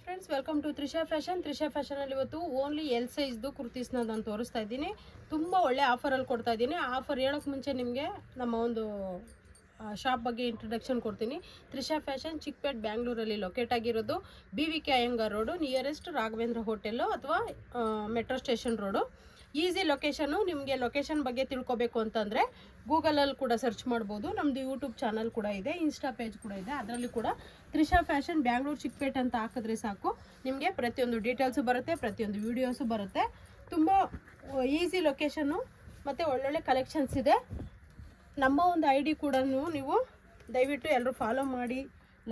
Friends, welcome to Trisha fashion ಅಲ್ಲಿ ಇವತ್ತು only L ಸೈಜ್ದು ಕುರ್ತೀಸ್ನ ನಾನು ತೋರಿಸ್ತಾ ಇದ್ದೀನಿ. ತುಂಬ ಒಳ್ಳೆ ಆಫರಲ್ಲಿ ಕೊಡ್ತಾ ಇದ್ದೀನಿ. ಆಫರ್ ಹೇಳೋಕ್ಕೆ ಮುಂಚೆ ನಿಮಗೆ ನಮ್ಮ ಒಂದು ಶಾಪ್ ಬಗ್ಗೆ ಇಂಟ್ರೊಡಕ್ಷನ್ ಕೊಡ್ತೀನಿ. ತ್ರಿಷಾ ಫ್ಯಾಷನ್ ಚಿಕ್ಕಪೇಟ್ ಬ್ಯಾಂಗ್ಳೂರಲ್ಲಿ ಲೊಕೇಟ್ ಆಗಿರೋದು. BVK Iyengar road, nearest Raghavendra hotel ಅಥವಾ metro station road. Easy location. ನಿಮಗೆ ಲೊಕೇಶನ್ ಬಗ್ಗೆ ತಿಳ್ಕೊಬೇಕು ಅಂತಂದರೆ ಗೂಗಲಲ್ಲಿ ಕೂಡ ಸರ್ಚ್ ಮಾಡ್ಬೋದು. ನಮ್ಮದು ಯೂಟ್ಯೂಬ್ ಚಾನಲ್ ಕೂಡ ಇದೆ, ಇನ್ಸ್ಟಾ ಪೇಜ್ ಕೂಡ ಇದೆ. ಅದರಲ್ಲಿ ಕೂಡ ತ್ರಿಷಾ ಫ್ಯಾಷನ್ ಬ್ಯಾಂಗ್ಳೂರು ಚಿಕ್ಕಪೇಟ್ ಅಂತ ಹಾಕಿದ್ರೆ ಸಾಕು, ನಿಮಗೆ ಪ್ರತಿಯೊಂದು ಡೀಟೇಲ್ಸು ಬರುತ್ತೆ, ಪ್ರತಿಯೊಂದು ವೀಡಿಯೋಸು ಬರುತ್ತೆ. ತುಂಬ ಈಸಿ ಲೊಕೇಶನ್ನು ಮತ್ತು ಒಳ್ಳೊಳ್ಳೆ ಕಲೆಕ್ಷನ್ಸ್ ಇದೆ. ನಮ್ಮ ಒಂದು ID ಕೂಡ ನೀವು ದಯವಿಟ್ಟು ಎಲ್ಲರೂ ಫಾಲೋ ಮಾಡಿ,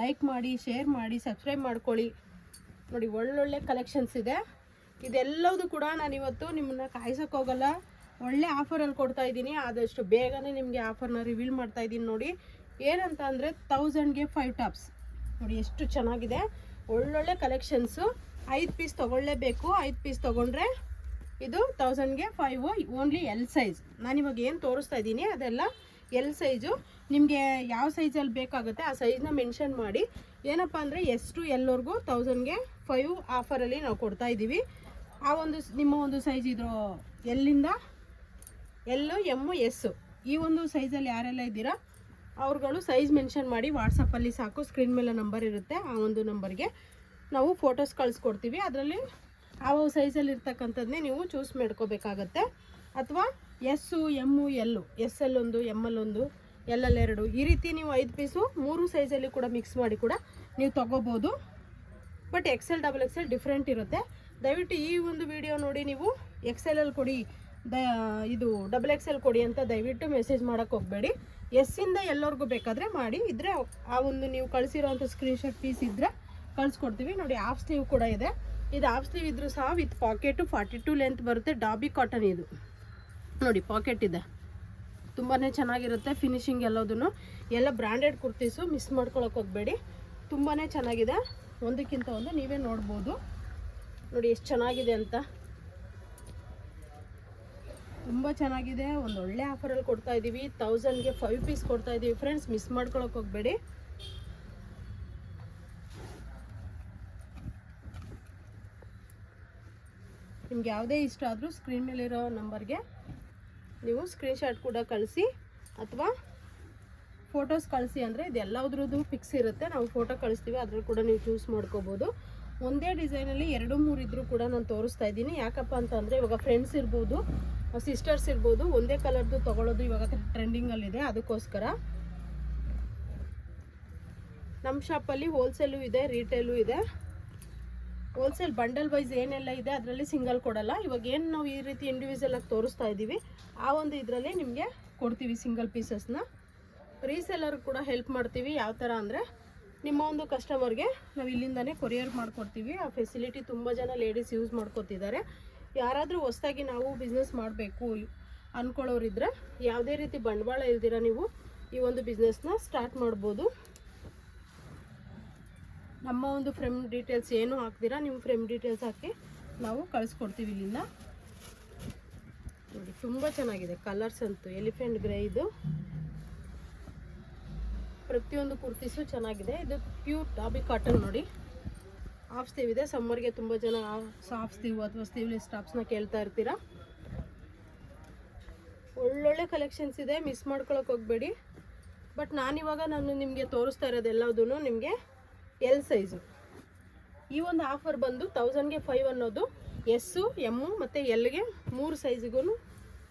ಲೈಕ್ ಮಾಡಿ, ಶೇರ್ ಮಾಡಿ, ಸಬ್ಸ್ಕ್ರೈಬ್ ಮಾಡ್ಕೊಳ್ಳಿ. ನೋಡಿ, ಒಳ್ಳೊಳ್ಳೆ ಕಲೆಕ್ಷನ್ಸ್ ಇದೆ. ಇದೆಲ್ಲವುದು ಕೂಡ ನಾನು ಇವತ್ತು ನಿಮ್ಮನ್ನ ಕಾಯಿಸೋಕ್ಕೋಗಲ್ಲ, ಒಳ್ಳೆ ಆಫರಲ್ಲಿ ಕೊಡ್ತಾ ಇದ್ದೀನಿ. ಆದಷ್ಟು ಬೇಗನೆ ನಿಮಗೆ ಆಫರ್ನ ರಿವೀಲ್ ಮಾಡ್ತಾ ಇದ್ದೀನಿ. ನೋಡಿ, ಏನಂತ ಅಂದರೆ 1000ಗೆ 5 ಟಾಪ್ಸ್. ನೋಡಿ ಎಷ್ಟು ಚೆನ್ನಾಗಿದೆ, ಒಳ್ಳೊಳ್ಳೆ ಕಲೆಕ್ಷನ್ಸು. 5 ಪೀಸ್ ತೊಗೊಳ್ಳೇಬೇಕು. 5 ಪೀಸ್ ತೊಗೊಂಡ್ರೆ ಇದು 1000ಗೆ 5 ಓನ್ಲಿ ಎಲ್ ಸೈಜ್. ನಾನಿವಾಗ ಏನು ತೋರಿಸ್ತಾ ಇದ್ದೀನಿ ಅದೆಲ್ಲ ಎಲ್ ಸೈಜು. ನಿಮಗೆ ಯಾವ ಸೈಜಲ್ಲಿ ಬೇಕಾಗುತ್ತೆ ಆ ಸೈಜ್ನ ಮೆನ್ಷನ್ ಮಾಡಿ. ಏನಪ್ಪ ಅಂದರೆ S to L ವರೆಗೂ 1000ಗೆ 5 ಆಫರಲ್ಲಿ ನಾವು ಕೊಡ್ತಾ ಇದ್ದೀವಿ. ಆ ಒಂದು ನಿಮ್ಮ ಒಂದು ಸೈಜ್ ಇದ್ರು ಎಲ್ಲಿಂದ L, M, S ಈ ಒಂದು ಸೈಜಲ್ಲಿ ಯಾರೆಲ್ಲ ಇದ್ದೀರಾ ಅವ್ರುಗಳು ಸೈಜ್ ಮೆನ್ಷನ್ ಮಾಡಿ ವಾಟ್ಸಪ್ಪಲ್ಲಿ ಸಾಕು. ಸ್ಕ್ರೀನ್ ಮೇಲೆ ನಂಬರ್ ಇರುತ್ತೆ, ಆ ಒಂದು ನಂಬರ್ಗೆ ನಾವು ಫೋಟೋಸ್ ಕಳಿಸ್ಕೊಡ್ತೀವಿ. ಅದರಲ್ಲಿ ಆ ಸೈಜಲ್ಲಿ ಇರ್ತಕ್ಕಂಥದ್ದನ್ನೇ ನೀವು ಚೂಸ್ ಮಾಡ್ಕೋಬೇಕಾಗತ್ತೆ. ಅಥವಾ S, M, L, SL ಒಂದು, ML ಒಂದು, LL 2 ಈ ರೀತಿ ನೀವು 5 ಪೀಸು 3 ಸೈಜಲ್ಲಿ ಕೂಡ ಮಿಕ್ಸ್ ಮಾಡಿ ಕೂಡ ನೀವು ತೊಗೋಬೋದು. ಬಟ್ XL, XXL ಡಿಫ್ರೆಂಟ್ ಇರುತ್ತೆ. ದಯವಿಟ್ಟು ಈ ಒಂದು ವಿಡಿಯೋ ನೋಡಿ ನೀವು XL ಕೊಡಿ, ಇದು XXL ಕೊಡಿ ಅಂತ ದಯವಿಟ್ಟು ಮೆಸೇಜ್ ಮಾಡೋಕ್ಕೆ ಹೋಗಬೇಡಿ. S ಇಂದ ಎಲ್ಲರಿಗೂ ಬೇಕಾದರೆ ಮಾಡಿ. ಇದ್ದರೆ ಆ ಒಂದು ನೀವು ಕಳಿಸಿರೋಂಥ ಸ್ಕ್ರೀನ್ಶಾಟ್ ಪೀಸ್ ಇದ್ದರೆ ಕಳಿಸ್ಕೊಡ್ತೀವಿ. ನೋಡಿ, ಹಾಫ್ ಸ್ಲೀವ್ ಕೂಡ ಇದೆ. ಇದು ಹಾಫ್ ಸ್ಲೀವ್ ಇದ್ರೂ ಸಹ ವಿತ್ ಪಾಕೆಟು 42 ಲೆಂತ್ ಬರುತ್ತೆ. ಡಾಬಿ ಕಾಟನ್ ಇದು. ನೋಡಿ, ಪಾಕೆಟ್ ಇದೆ, ತುಂಬಾ ಚೆನ್ನಾಗಿರುತ್ತೆ. ಫಿನಿಶಿಂಗ್ ಎಲ್ಲದೂ ಎಲ್ಲ ಬ್ರ್ಯಾಂಡೆಡ್ ಕುರ್ತೀಸು, ಮಿಸ್ ಮಾಡ್ಕೊಳಕ್ಕೆ ಹೋಗಬೇಡಿ. ತುಂಬಾ ಚೆನ್ನಾಗಿದೆ, ಒಂದಕ್ಕಿಂತ ಒಂದು ನೀವೇ ನೋಡ್ಬೋದು. ನೋಡಿ ಎಷ್ಟು ಚೆನ್ನಾಗಿದೆ ಅಂತ, ತುಂಬ ಚೆನ್ನಾಗಿದೆ. ಒಂದು ಒಳ್ಳೆ ಆಫರಲ್ಲಿ ಕೊಡ್ತಾ ಇದ್ದೀವಿ. 1000ಗೆ 5 ಪೀಸ್ ಕೊಡ್ತಾ ಇದ್ದೀವಿ ಫ್ರೆಂಡ್ಸ್, ಮಿಸ್ ಮಾಡ್ಕೊಳಕ್ಕೆ ಹೋಗಬೇಡಿ. ನಿಮ್ಗೆ ಯಾವುದೇ ಇಷ್ಟ ಆದರೂ ಸ್ಕ್ರೀನ್ ಮೇಲಿರೋ ನಂಬರ್ಗೆ ನೀವು ಸ್ಕ್ರೀನ್ಶಾಟ್ ಕೂಡ ಕಳಿಸಿ ಅಥವಾ ಫೋಟೋಸ್ ಕಳಿಸಿ. ಅಂದರೆ ಇದೆಲ್ಲದ್ರದ್ದು ಫಿಕ್ಸ್ ಇರುತ್ತೆ, ನಾವು ಫೋಟೋ ಕಳಿಸ್ತೀವಿ, ಅದ್ರಲ್ಲಿ ಕೂಡ ನೀವು ಚೂಸ್ ಮಾಡ್ಕೋಬೋದು. ಒಂದೇ ಡಿಸೈನಲ್ಲಿ 2-3 ಇದ್ದರೂ ಕೂಡ ನಾನು ತೋರಿಸ್ತಾ ಇದ್ದೀನಿ. ಯಾಕಪ್ಪ ಅಂತಂದರೆ ಇವಾಗ ಫ್ರೆಂಡ್ಸ್ ಇರ್ಬೋದು, ಸಿಸ್ಟರ್ಸ್ ಇರ್ಬೋದು, ಒಂದೇ ಕಲರ್ದು ತೊಗೊಳ್ಳೋದು ಇವಾಗ ಟ್ರೆಂಡಿಂಗಲ್ಲಿದೆ. ಅದಕ್ಕೋಸ್ಕರ ನಮ್ಮ ಶಾಪಲ್ಲಿ ಹೋಲ್ಸೇಲು ಇದೆ, ರೀಟೇಲು ಇದೆ. ಹೋಲ್ಸೇಲ್ ಬಂಡಲ್ ವೈಸ್ ಏನೆಲ್ಲ ಇದೆ ಅದರಲ್ಲಿ ಸಿಂಗಲ್ ಕೊಡಲ್ಲ. ಇವಾಗ ಏನು ನಾವು ಈ ರೀತಿ ಇಂಡಿವಿಜುವಲ್ ಆಗಿ ತೋರಿಸ್ತಾ ಇದ್ದೀವಿ, ಆ ಒಂದು ಇದರಲ್ಲಿ ನಿಮಗೆ ಕೊಡ್ತೀವಿ ಸಿಂಗಲ್ ಪೀಸಸ್ನ. ರೀಸೆಲ್ಲರ್ ಕೂಡ ಹೆಲ್ಪ್ ಮಾಡ್ತೀವಿ. ಯಾವ ಥರ ಅಂದರೆ ನಿಮ್ಮ ಒಂದು ಕಸ್ಟಮರ್ಗೆ ನಾವು ಇಲ್ಲಿಂದನೇ ಕೊರಿಯರ್ ಮಾಡಿಕೊಡ್ತೀವಿ. ಆ ಫೆಸಿಲಿಟಿ ತುಂಬ ಜನ ಲೇಡೀಸ್ ಯೂಸ್ ಮಾಡ್ಕೊತಿದ್ದಾರೆ. ಯಾರಾದರೂ ಹೊಸದಾಗಿ ನಾವು ಬಿಸ್ನೆಸ್ ಮಾಡಬೇಕು ಅಂದ್ಕೊಳ್ಳೋರಿದ್ರೆ ಯಾವುದೇ ರೀತಿ ಬಂಡವಾಳ ಇಲ್ದಿರ ನೀವು ಈ ಒಂದು ಬಿಸ್ನೆಸ್ನ ಸ್ಟಾರ್ಟ್ ಮಾಡ್ಬೋದು. ನಮ್ಮ ಒಂದು ಫ್ರೇಮ್ ಡೀಟೇಲ್ಸ್ ಏನು ಹಾಕ್ದಿರಾ, ನಿಮ್ಮ ಫ್ರೇಮ್ ಡೀಟೇಲ್ಸ್ ಹಾಕಿ ನಾವು ಕಳಿಸ್ಕೊಡ್ತೀವಿ ಇಲ್ಲಿಂದ. ನೋಡಿ, ತುಂಬ ಚೆನ್ನಾಗಿದೆ ಕಲರ್ಸ್ ಅಂತೂ. ಎಲಿಫೆಂಟ್ ಗ್ರೇ ಇದು. ಪ್ರತಿಯೊಂದು ಕುರ್ತೀಸು ಚೆನ್ನಾಗಿದೆ. ಇದು ಪ್ಯೂರ್ ಡಾಬಿ ಕಾಟನ್. ನೋಡಿ, ಹಾಫ್ ಸ್ಲೀವ್ ಇದೆ. ಸಮ್ಮರ್ಗೆ ತುಂಬ ಜನ ಹಾಫ್ ಸ್ಲೀವ್ ಅಥವಾ ಸ್ಲೀವ್ಲೆಸ್ ಟಾಪ್ಸ್ನ ಕೇಳ್ತಾ ಇರ್ತೀರಾ. ಒಳ್ಳೊಳ್ಳೆ ಕಲೆಕ್ಷನ್ಸ್ ಇದೆ, ಮಿಸ್ ಮಾಡ್ಕೊಳಕ್ಕೆ ಹೋಗಬೇಡಿ. ಬಟ್ ನಾನು ನಿಮಗೆ ತೋರಿಸ್ತಾ ಇರೋದೆಲ್ಲದೂ ನಿಮಗೆ ಎಲ್ ಸೈಜು. ಈ ಒಂದು ಆಫರ್ ಬಂದು 1000ಗೆ 5 ಅನ್ನೋದು S, M ಮತ್ತು Lಗೆ 3 ಸೈಜಿಗೂ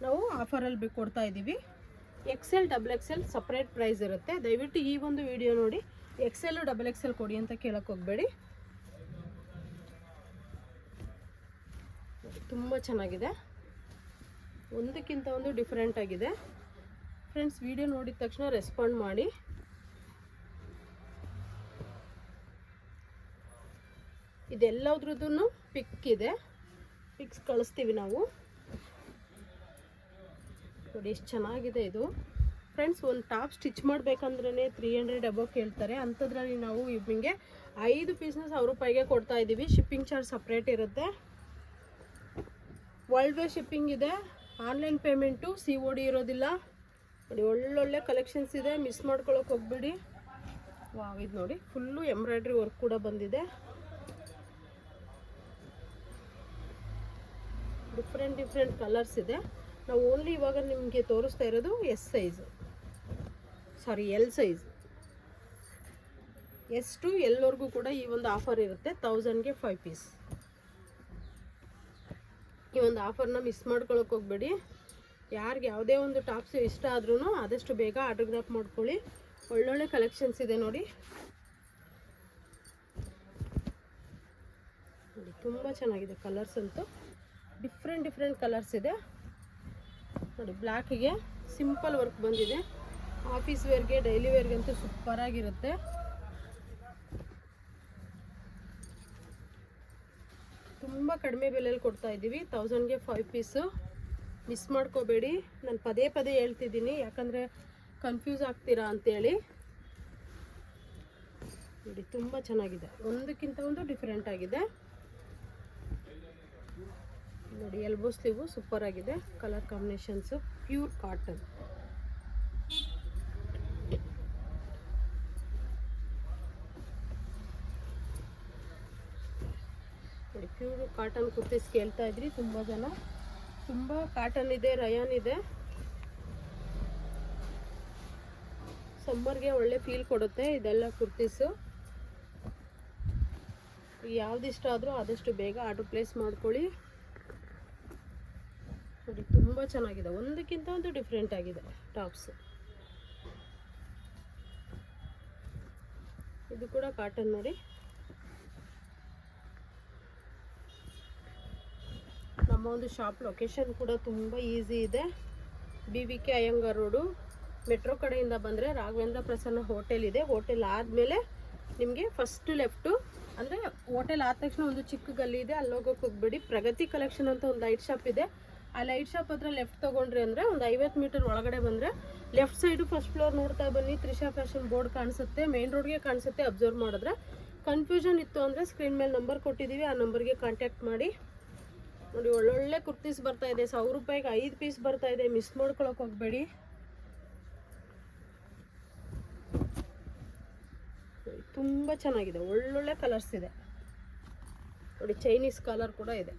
ನಾವು ಆಫರಲ್ಲಿ ಕೊಡ್ತಾ ಇದ್ದೀವಿ. XL, XXL ಸಪ್ರೇಟ್ ಪ್ರೈಸ್ ಇರುತ್ತೆ. ದಯವಿಟ್ಟು ಈ ಒಂದು ವಿಡಿಯೋ ನೋಡಿ XL, XXL ಕೊಡಿ ಅಂತ ಕೇಳಕ್ಕೆ ಹೋಗಬೇಡಿ. ತುಂಬ ಚೆನ್ನಾಗಿದೆ, ಒಂದಕ್ಕಿಂತ ಒಂದು ಡಿಫ್ರೆಂಟ್ ಆಗಿದೆ. ಫ್ರೆಂಡ್ಸ್, ವಿಡಿಯೋ ನೋಡಿದ ತಕ್ಷಣ ರೆಸ್ಪಾಂಡ್ ಮಾಡಿ. ಇದೆಲ್ಲದ್ರದ್ದು ಪಿಕ್ ಇದೆ, ಪಿಕ್ಸ್ ಕಳಿಸ್ತೀವಿ ನಾವು. ನೋಡಿ ಎಷ್ಟು ಚೆನ್ನಾಗಿದೆ ಇದು. ಫ್ರೆಂಡ್ಸ್, ಒಂದು ಟಾಪ್ ಸ್ಟಿಚ್ ಮಾಡಬೇಕಂದ್ರೆ 300 ಅಬೌವ್ ಕೇಳ್ತಾರೆ. ಅಂಥದ್ರಲ್ಲಿ ನಾವು ನಿಮಗೆ 5 ಪೀಸ್ನ 1000 ರೂಪಾಯಿಗೆ ಕೊಡ್ತಾ ಇದ್ದೀವಿ. ಶಿಪ್ಪಿಂಗ್ ಚಾರ್ಜ್ ಸಪ್ರೇಟ್ ಇರುತ್ತೆ. ವರ್ಲ್ಡ್ ವೈಡ್ ಶಿಪ್ಪಿಂಗ್ ಇದೆ. ಆನ್ಲೈನ್ ಪೇಮೆಂಟು, COD ಇರೋದಿಲ್ಲ. ನೋಡಿ, ಒಳ್ಳೊಳ್ಳೆ ಕಲೆಕ್ಷನ್ಸ್ ಇದೆ, ಮಿಸ್ ಮಾಡ್ಕೊಳಕ್ಕೆ ಹೋಗಬೇಡಿ. ವಾವ್, ಇದು ನೋಡಿ ಫುಲ್ಲು ಎಂಬ್ರಾಯ್ಡ್ರಿ ವರ್ಕ್ ಕೂಡ ಬಂದಿದೆ. ಡಿಫ್ರೆಂಟ್ ಕಲರ್ಸ್ ಇದೆ. ನಾವು ಓನ್ಲಿ ಇವಾಗ ನಿಮಗೆ ತೋರಿಸ್ತಾ ಇರೋದು ಎಲ್ ಸೈಜ್. ಎಸ್ ಟು ಎಲ್ಲವರೆಗೂ ಕೂಡ ಈ ಒಂದು ಆಫರ್ ಇರುತ್ತೆ. 1000ಗೆ 5 ಪೀಸ್. ಈ ಒಂದು ಆಫರ್ನ ಮಿಸ್ ಮಾಡ್ಕೊಳಕ್ಕೆ ಹೋಗಬೇಡಿ. ಯಾರಿಗೆ ಯಾವುದೇ ಒಂದು ಟಾಪ್ಸ್ ಇಷ್ಟ ಆದ್ರೂ ಆದಷ್ಟು ಬೇಗ ಆಟೋಗ್ರಾಫ್ ಮಾಡ್ಕೊಳ್ಳಿ. ಒಳ್ಳೊಳ್ಳೆ ಕಲೆಕ್ಷನ್ಸ್ ಇದೆ ನೋಡಿ. ತುಂಬ ಚೆನ್ನಾಗಿದೆ ಕಲರ್ಸ್ ಅಂತೂ. ಡಿಫ್ರೆಂಟ್ ಕಲರ್ಸ್ ಇದೆ ನೋಡಿ. ಬ್ಲ್ಯಾಕಿಗೆ ಸಿಂಪಲ್ ವರ್ಕ್ ಬಂದಿದೆ. ಆಫೀಸ್ ವೇರ್ಗೆ, ಡೈಲಿ ವೇರ್ಗೆ ಅಂತೂ ಸೂಪರಾಗಿರುತ್ತೆ. ತುಂಬ ಕಡಿಮೆ ಬೆಲೆಯಲ್ಲಿ ಕೊಡ್ತಾ ಇದ್ದೀವಿ. 1000ಗೆ 5 ಪೀಸು. ಮಿಸ್ ಮಾಡ್ಕೋಬೇಡಿ. ನಾನು ಪದೇ ಹೇಳ್ತಿದ್ದೀನಿ, ಯಾಕಂದರೆ ಕನ್ಫ್ಯೂಸ್ ಆಗ್ತೀರಾ ಅಂತೇಳಿ. ನೋಡಿ ತುಂಬ ಚೆನ್ನಾಗಿದೆ, ಒಂದಕ್ಕಿಂತ ಒಂದು ಡಿಫ್ರೆಂಟ್ ಆಗಿದೆ ನೋಡಿ. ಎಲ್ಬೋ ಸ್ಲೀವು ಸೂಪರ್ ಆಗಿದೆ. Colour combinations pure cotton. ನೋಡಿ ಪ್ಯೂರ್ ಕಾಟನ್ ಕುರ್ತೀಸ್ ಕೇಳ್ತಾ ಇದ್ರಿ ತುಂಬ ಜನ. ತುಂಬ ಕಾಟನ್ ಇದೆ, ರಯಾನ್ ಇದೆ. ಸಮ್ಮರ್ಗೆ ಒಳ್ಳೆ ಫೀಲ್ ಕೊಡುತ್ತೆ ಇದೆಲ್ಲ ಕುರ್ತೀಸು. ಯಾವ್ದು ಇಷ್ಟ ಆದರೂ ಆದಷ್ಟು ಬೇಗ ಆರ್ಡರ್ ಪ್ಲೇಸ್ ಮಾಡ್ಕೊಳ್ಳಿ ನೋಡಿ. ತುಂಬ ಚೆನ್ನಾಗಿದೆ, ಒಂದಕ್ಕಿಂತ ಒಂದು ಡಿಫ್ರೆಂಟ್ ಆಗಿದೆ ಟಾಪ್ಸ್. ಇದು ಕೂಡ ಕಾಟನ್ ನೋಡಿ. ನಮ್ಮ ಒಂದು ಶಾಪ್ ಲೊಕೇಶನ್ ಕೂಡ ತುಂಬ ಈಸಿ ಇದೆ. BVK Iyengar road. ಮೆಟ್ರೋ ಕಡೆಯಿಂದ ಬಂದರೆ ರಾಘವೇಂದ್ರ ಪ್ರಸನ್ನ ಹೋಟೆಲ್ ಇದೆ. ಹೋಟೆಲ್ ಆದಮೇಲೆ ನಿಮಗೆ ಫಸ್ಟ್ ಲೆಫ್ಟು, ಅಂದರೆ ಹೋಟೆಲ್ ಆದ ತಕ್ಷಣ ಒಂದು ಚಿಕ್ಕ ಗಲ್ಲಿ ಇದೆ, ಅಲ್ಲಿ ಹೋಗೋಕೆ ಹೋಗ್ಬೇಡಿ. ಪ್ರಗತಿ ಕಲೆಕ್ಷನ್ ಅಂತ ಒಂದು ಲೈಟ್ ಶಾಪ್ ಇದೆ. ಆ ಲೈಟ್ ಶಾಪ್ ಹತ್ರ ಲೆಫ್ಟ್ ತೊಗೊಂಡ್ರಿ ಅಂದರೆ ಒಂದು 50 ಮೀಟರ್ ಒಳಗಡೆ ಬಂದರೆ ಲೆಫ್ಟ್ ಸೈಡು ಫಸ್ಟ್ ಫ್ಲೋರ್ ನೋಡ್ತಾ ಬನ್ನಿ. ತ್ರಿಷಾ ಫ್ಯಾಷನ್ ಬೋರ್ಡ್ ಕಾಣಿಸುತ್ತೆ, ಮೇನ್ ರೋಡ್ಗೆ ಕಾಣಿಸುತ್ತೆ. ಅಬ್ಸರ್ವ್ ಮಾಡಿದ್ರೆ ಕನ್ಫ್ಯೂಷನ್ ಇತ್ತು ಅಂದರೆ ಸ್ಕ್ರೀನ್ ಮೇಲೆ ನಂಬರ್ ಕೊಟ್ಟಿದ್ದೀವಿ, ಆ ನಂಬರ್ಗೆ ಕಾಂಟ್ಯಾಕ್ಟ್ ಮಾಡಿ. ನೋಡಿ ಒಳ್ಳೊಳ್ಳೆ ಕುರ್ತೀಸ್ ಬರ್ತಾ ಇದೆ. 1000 ರೂಪಾಯಿಗೆ 5 ಪೀಸ್ ಬರ್ತಾ ಇದೆ. ಮಿಸ್ ಮಾಡ್ಕೊಳಕ್ಕೆ ಹೋಗಬೇಡಿ. ತುಂಬ ಚೆನ್ನಾಗಿದೆ, ಒಳ್ಳೊಳ್ಳೆ ಕಲರ್ಸ್ ಇದೆ ನೋಡಿ. ಚೈನೀಸ್ ಕಲರ್ ಕೂಡ ಇದೆ.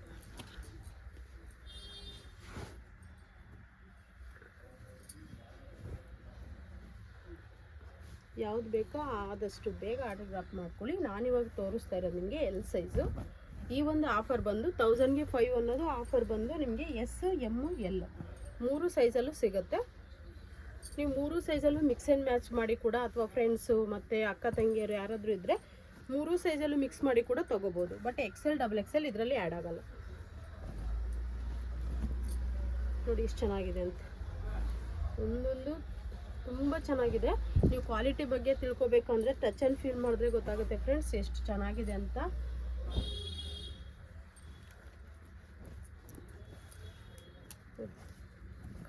ಯಾವ್ದು ಬೇಕೋ ಆದಷ್ಟು ಬೇಗ ಆರ್ಡರ್ ಮಾಡ್ಕೊಳ್ಳಿ. ನಾನಿವಾಗ ತೋರಿಸ್ತಾ ಇರೋದು ನಿಮಗೆ ಎಲ್ ಸೈಜು. ಈ ಒಂದು ಆಫರ್ ಬಂದು 1000ಗೆ 5 ಅನ್ನೋದು ಆಫರ್ ಬಂದು ನಿಮಗೆ S, M, L 3 ಸೈಜಲ್ಲೂ ಸಿಗುತ್ತೆ. ನೀವು 3 ಸೈಜಲ್ಲೂ ಮಿಕ್ಸ್ ಆ್ಯಂಡ್ ಮ್ಯಾಚ್ ಮಾಡಿ ಕೂಡ, ಅಥವಾ ಫ್ರೆಂಡ್ಸು ಮತ್ತು ಅಕ್ಕ ತಂಗಿಯರು ಯಾರಾದರೂ ಇದ್ದರೆ 3 ಸೈಜಲ್ಲೂ ಮಿಕ್ಸ್ ಮಾಡಿ ಕೂಡ ತೊಗೋಬೋದು. ಬಟ್ XL, XXL ಇದರಲ್ಲಿ ಆ್ಯಡ್ ಆಗಲ್ಲ ನೋಡಿ. ಎಷ್ಟು ಚೆನ್ನಾಗಿದೆ ಅಂತ, ಒಂದೊಂದು ತುಂಬ ಚೆನ್ನಾಗಿದೆ. ನೀವು ಕ್ವಾಲಿಟಿ ಬಗ್ಗೆ ತಿಳ್ಕೊಬೇಕು ಅಂದರೆ ಟಚ್ ಆ್ಯಂಡ್ ಫೀಲ್ ಮಾಡಿದ್ರೆ ಗೊತ್ತಾಗುತ್ತೆ ಫ್ರೆಂಡ್ಸ್ ಎಷ್ಟು ಚೆನ್ನಾಗಿದೆ ಅಂತ.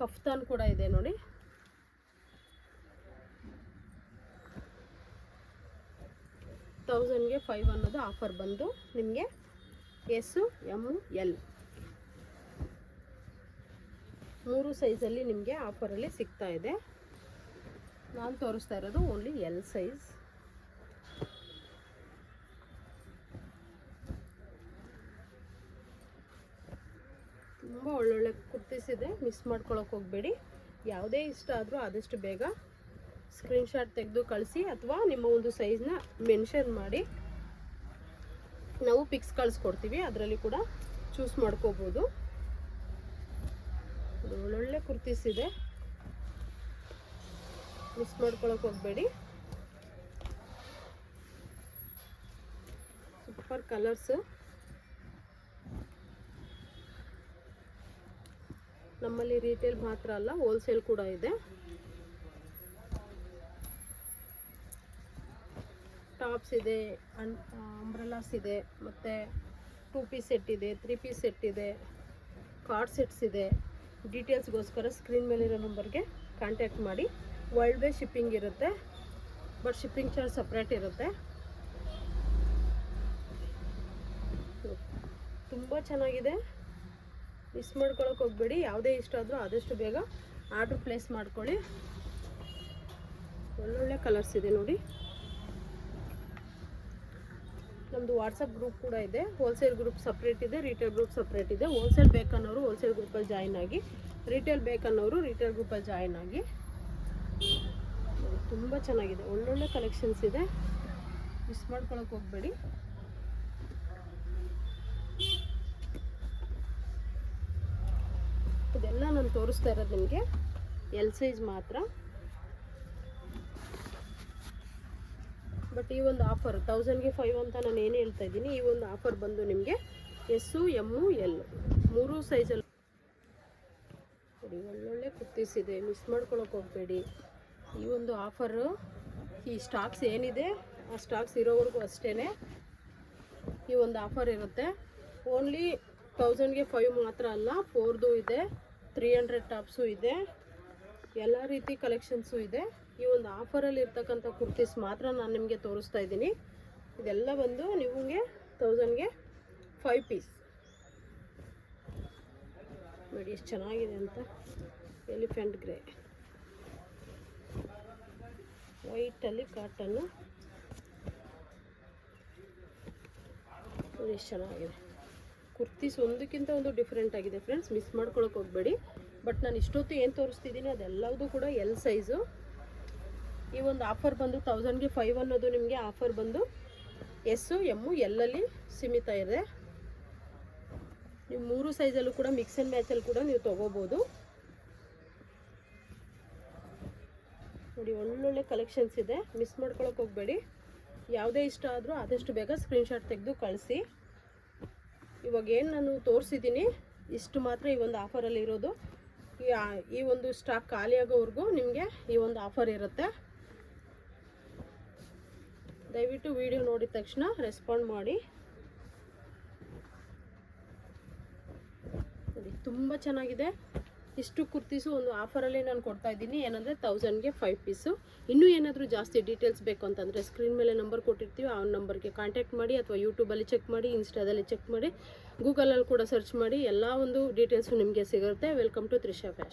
ಕಫ್ತಾನ್ ಕೂಡ ಇದೆ ನೋಡಿ. $1000ಗೆ 5 ಅನ್ನೋದು ಆಫರ್ ಬಂದು ನಿಮಗೆ S, M, L 3 ಸೈಜಲ್ಲಿ ನಿಮಗೆ ಆಫರಲ್ಲಿ ಸಿಗ್ತಾ ಇದೆ. ನಾನು ತೋರಿಸ್ತಾ ಇರೋದು ಓನ್ಲಿ ಎಲ್ ಸೈಜ್. ತುಂಬ ಒಳ್ಳೊಳ್ಳೆ ಕುರ್ತೀಸ್ ಇದೆ, ಮಿಸ್ ಮಾಡ್ಕೊಳಕ್ಕೆ ಹೋಗಬೇಡಿ. ಯಾವುದೇ ಇಷ್ಟ ಆದರೂ ಆದಷ್ಟು ಬೇಗ ಸ್ಕ್ರೀನ್ಶಾಟ್ ತೆಗೆದು ಕಳಿಸಿ, ಅಥವಾ ನಿಮ್ಮ ಒಂದು ಸೈಜ್ನ ಮೆನ್ಷನ್ ಮಾಡಿ ನಾವು ಪಿಕ್ಸ್ ಕಳಿಸ್ಕೊಡ್ತೀವಿ. ಅದರಲ್ಲಿ ಕೂಡ ಚೂಸ್ ಮಾಡ್ಕೋಬೋದು. ಒಳ್ಳೊಳ್ಳೆ ಕುರ್ತೀಸ್ ಇದೆ, ಮಿಸ್ ಮಾಡ್ಕೊಳಕ್ಕೆ ಹೋಗಬೇಡಿ. Super colours. ನಮ್ಮಲ್ಲಿ ರಿಟೇಲ್ ಮಾತ್ರ ಅಲ್ಲ, ಹೋಲ್ಸೇಲ್ ಕೂಡ ಇದೆ. ಟಾಪ್ಸ್ ಇದೆ, ಅಂಬ್ರೆಲಾಸ್ ಇದೆ, ಮತ್ತು 2 ಪೀಸ್ ಸೆಟ್ ಇದೆ, 3 ಪೀಸ್ ಸೆಟ್ ಇದೆ, ಕಾರ್ಡ್ ಸೆಟ್ಸ್ ಇದೆ. ಡೀಟೇಲ್ಸ್ಗೋಸ್ಕರ ಸ್ಕ್ರೀನ್ ಮೇಲಿರೋ ನಂಬರ್ಗೆ ಕಾಂಟ್ಯಾಕ್ಟ್ ಮಾಡಿ. ವರ್ಲ್ಡ್ ವೇ ಶಿಪ್ಪಿಂಗ್ ಇರುತ್ತೆ, ಬಟ್ ಶಿಪ್ಪಿಂಗ್ ಚಾರ್ಜ್ ಸಪ್ರೇಟ್ ಇರುತ್ತೆ. ತುಂಬ ಚೆನ್ನಾಗಿದೆ, ಮಿಸ್ ಮಾಡ್ಕೊಳಕ್ಕೆ ಹೋಗಬೇಡಿ. ಯಾವುದೇ ಇಷ್ಟ ಆದರೂ ಆದಷ್ಟು ಬೇಗ ಆರ್ಡ್ರ್ ಪ್ಲೇಸ್ ಮಾಡ್ಕೊಳ್ಳಿ. ಒಳ್ಳೊಳ್ಳೆ ಕಲರ್ಸ್ ಇದೆ ನೋಡಿ. ನಮ್ಮ ನಮ್ಮದು ವಾಟ್ಸಪ್ ಗ್ರೂಪ್ ಕೂಡ ಇದೆ. ಹೋಲ್ಸೇಲ್ ಗ್ರೂಪ್ ಸಪ್ರೇಟ್ ಇದೆ, ರಿಟೇಲ್ ಗ್ರೂಪ್ ಸಪ್ರೇಟ್ ಇದೆ. ಹೋಲ್ಸೇಲ್ ಬೇಕನ್ನೋರು ಹೋಲ್ಸೇಲ್ ಗ್ರೂಪಲ್ಲಿ ಜಾಯ್ನ್ ಆಗಿ, ರಿಟೇಲ್ ಬೇಕನ್ನೋರು ರಿಟೇಲ್ ಗ್ರೂಪಲ್ಲಿ ಜಾಯ್ನ್ ಆಗಿ. ತುಂಬ ಚೆನ್ನಾಗಿದೆ, ಒಳ್ಳೊಳ್ಳೆ ಕಲೆಕ್ಷನ್ಸ್ ಇದೆ, ಮಿಸ್ ಮಾಡ್ಕೊಳಕ್ಕೆ ಹೋಗಬೇಡಿ. ಇದೆಲ್ಲ ನಾನು ತೋರಿಸ್ತಾ ಇರೋದು ನಿಮಗೆ ಎಲ್ ಸೈಜ್ ಮಾತ್ರ. ಬಟ್ ಈ ಒಂದು ಆಫರ್ 1000ಗೆ 5 ಅಂತ ನಾನು ಏನು ಹೇಳ್ತಾ ಇದ್ದೀನಿ, ಈ ಒಂದು ಆಫರ್ ಬಂದು ನಿಮಗೆ ಎಸ್ಸು ಎಮ್ಮು ಎಲ್ 3 ಸೈಜಲ್ಲಿ ನೋಡಿ. ಒಳ್ಳೊಳ್ಳೆ ಕುರ್ತೀಸ್ ಇದೆ, ಮಿಸ್ ಮಾಡ್ಕೊಳಕ್ಕೆ ಹೋಗಬೇಡಿ. ಈ ಒಂದು ಆಫರು ಈ ಸ್ಟಾಕ್ಸ್ ಏನಿದೆ ಆ ಸ್ಟಾಕ್ಸ್ ಇರೋವರೆಗೂ ಅಷ್ಟೇ ಈ ಒಂದು ಆಫರ್ ಇರುತ್ತೆ. ಓನ್ಲಿ 1000ಗೆ 5 ಮಾತ್ರ ಅಲ್ಲ, 4ದು ಇದೆ, 300 ಟಾಪ್ಸು ಇದೆ, ಎಲ್ಲ ರೀತಿ ಕಲೆಕ್ಷನ್ಸು ಇದೆ. ಈ ಒಂದು ಆಫರಲ್ಲಿ ಇರ್ತಕ್ಕಂಥ ಕುರ್ತೀಸ್ ಮಾತ್ರ ನಾನು ನಿಮಗೆ ತೋರಿಸ್ತಾ ಇದ್ದೀನಿ. ಇದೆಲ್ಲ ಬಂದು ನಿಮಗೆ 1000ಗೆ 5 ಪೀಸ್. ನೋಡಿ ಎಷ್ಟು ಚೆನ್ನಾಗಿದೆ ಅಂತ. ಎಲಿಫೆಂಟ್ ಗ್ರೇ, ವೈಟಲ್ಲಿ ಕಾಟನ್ನು, ನೋಡಿ ಎಷ್ಟು ಚೆನ್ನಾಗಿದೆ. ಕುರ್ತೀಸ್ ಒಂದಕ್ಕಿಂತ ಒಂದು ಡಿಫ್ರೆಂಟ್ ಆಗಿದೆ ಫ್ರೆಂಡ್ಸ್, ಮಿಸ್ ಮಾಡ್ಕೊಳಕ್ಕೆ ಹೋಗಬೇಡಿ. ಬಟ್ ನಾನು ಇಷ್ಟೊತ್ತು ಏನು ತೋರಿಸ್ತಿದ್ದೀನಿ ಅದೆಲ್ಲದೂ ಕೂಡ ಎಲ್ ಸೈಜು. ಈ ಒಂದು ಆಫರ್ ಬಂದು 1000ಗೆ 5 ಅನ್ನೋದು ನಿಮಗೆ ಆಫರ್ ಬಂದು ಎಸ್ಸು ಎಮ್ಮು ಎಲ್ಲಲ್ಲಿ ಸೀಮಿತ ಇದೆ. ನೀವು 3 ಸೈಜಲ್ಲೂ ಕೂಡ ಮಿಕ್ಸ್ ಆ್ಯಂಡ್ ಮ್ಯಾಚಲ್ಲಿ ಕೂಡ ನೀವು ತೊಗೋಬೋದು. ನೋಡಿ ಒಳ್ಳೊಳ್ಳೆ ಕಲೆಕ್ಷನ್ಸ್ ಇದೆ, ಮಿಸ್ ಮಾಡ್ಕೊಳಕ್ಕೆ ಹೋಗಬೇಡಿ. ಯಾವುದೇ ಇಷ್ಟ ಆದರೂ ಆದಷ್ಟು ಬೇಗ ಸ್ಕ್ರೀನ್ಶಾಟ್ ತೆಗೆದು ಕಳಿಸಿ. ಇವಾಗ ಏನು ನಾನು ತೋರಿಸಿದ್ದೀನಿ ಇಷ್ಟು ಮಾತ್ರ ಈ ಒಂದು ಆಫರಲ್ಲಿ ಇರೋದು. ಈ ಒಂದು ಸ್ಟಾಕ್ ಖಾಲಿ ಆಗೋವರೆಗೂ ನಿಮಗೆ ಈ ಒಂದು ಆಫರ್ ಇರುತ್ತೆ. ದಯವಿಟ್ಟು ವಿಡಿಯೋ ನೋಡಿದ ತಕ್ಷಣ ರೆಸ್ಪಾಂಡ್ ಮಾಡಿ. ನೋಡಿ ತುಂಬ ಚೆನ್ನಾಗಿದೆ. ಇಷ್ಟು ಕುರ್ತೀಸು ಒಂದು ಆಫರಲ್ಲಿ ನಾನು ಕೊಡ್ತಾ ಇದ್ದೀನಿ. ಏನಂದರೆ 1000ಗೆ 5 ಪೀಸು. ಇನ್ನೂ ಏನಾದರೂ ಜಾಸ್ತಿ ಡೀಟೇಲ್ಸ್ ಬೇಕು ಅಂತಂದರೆ ಸ್ಕ್ರೀನ್ ಮೇಲೆ ನಂಬರ್ ಕೊಟ್ಟಿರ್ತೀವಿ, ಆ ನಂಬರ್ಗೆ ಕಾಂಟ್ಯಾಕ್ಟ್ ಮಾಡಿ, ಅಥವಾ ಯೂಟ್ಯೂಬಲ್ಲಿ ಚೆಕ್ ಮಾಡಿ, ಇನ್ಸ್ಟಾದಲ್ಲಿ ಚೆಕ್ ಮಾಡಿ, ಗೂಗಲಲ್ಲಿ ಕೂಡ ಸರ್ಚ್ ಮಾಡಿ, ಎಲ್ಲ ಒಂದು ಡೀಟೇಲ್ಸು ನಿಮಗೆ ಸಿಗುತ್ತೆ. Welcome to Trisha fashion.